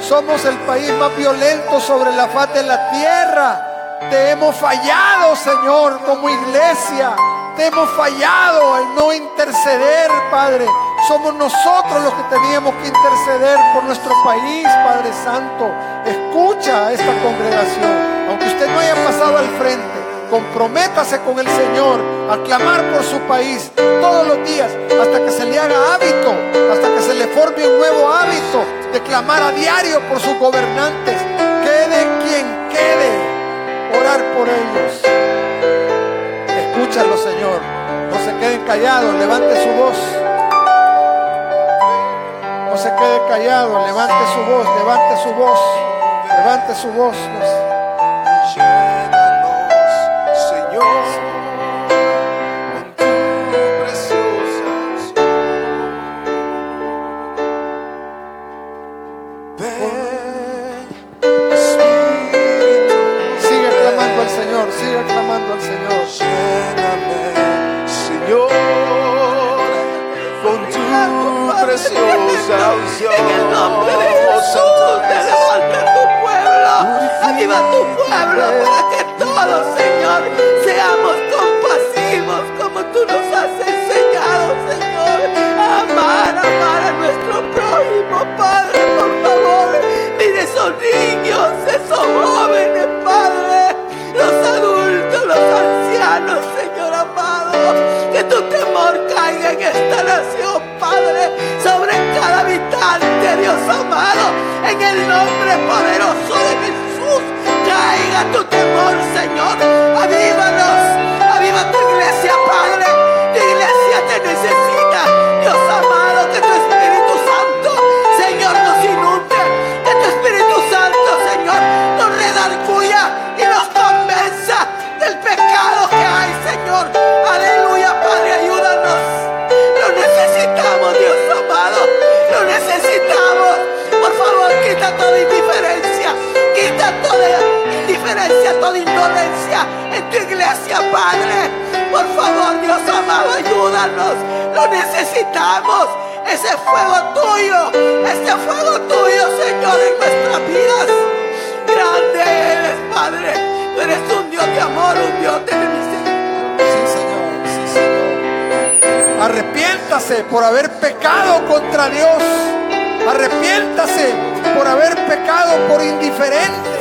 somos el país más violento sobre la faz de la tierra. Te hemos fallado, Señor, como iglesia. Te hemos fallado en no interceder, Padre. Somos nosotros los que teníamos que interceder por nuestro país, Padre Santo. Escucha a esta congregación. Aunque usted no haya pasado al frente, comprométase con el Señor a clamar por su país todos los días, hasta que se le haga hábito, hasta que se le forme un nuevo hábito de clamar a diario por sus gobernantes. Quede quien quede, orar por ellos. Escúchalo, Señor. No se queden callados, levante su voz. No se quede callado, levante su voz, levante su voz, levante su voz. Sigue clamando al Señor. Lléname, Señor, con tu preciosa unción. En el nombre de Jesús, te levanta tu pueblo, aviva tu pueblo, para que todos, Señor, seamos compasivos como tú nos has enseñado, Señor. Amar a nuestro prójimo, Padre, por favor. Mire esos niños, esos jóvenes, Padre, los adultos, los ancianos, Señor amado. Que tu temor caiga en esta nación, Padre, sobre cada habitante, Dios amado. En el nombre poderoso de Jesús, caiga tu temor, Señor. Avívanos, aviva tu iglesia, Padre. Tu iglesia te necesita, Dios amado. Que tu Espíritu Santo, Señor, nos inunde. Que tu Espíritu Santo, Señor, nos redarguya y nos convenza del pecado que hay, Señor. Aleluya, Padre, ayúdanos. Lo necesitamos, Dios amado. Lo necesitamos. Por favor, quita toda indiferencia. Quita toda potencia en tu iglesia, Padre. Por favor, Dios amado, ayúdanos. Lo necesitamos. Ese fuego tuyo, Señor, en nuestras vidas. Grande eres, Padre. Tú eres un Dios de amor, un Dios de misericordia. Sí, Señor. Arrepiéntase por haber pecado contra Dios. Arrepiéntase por haber pecado por indiferente.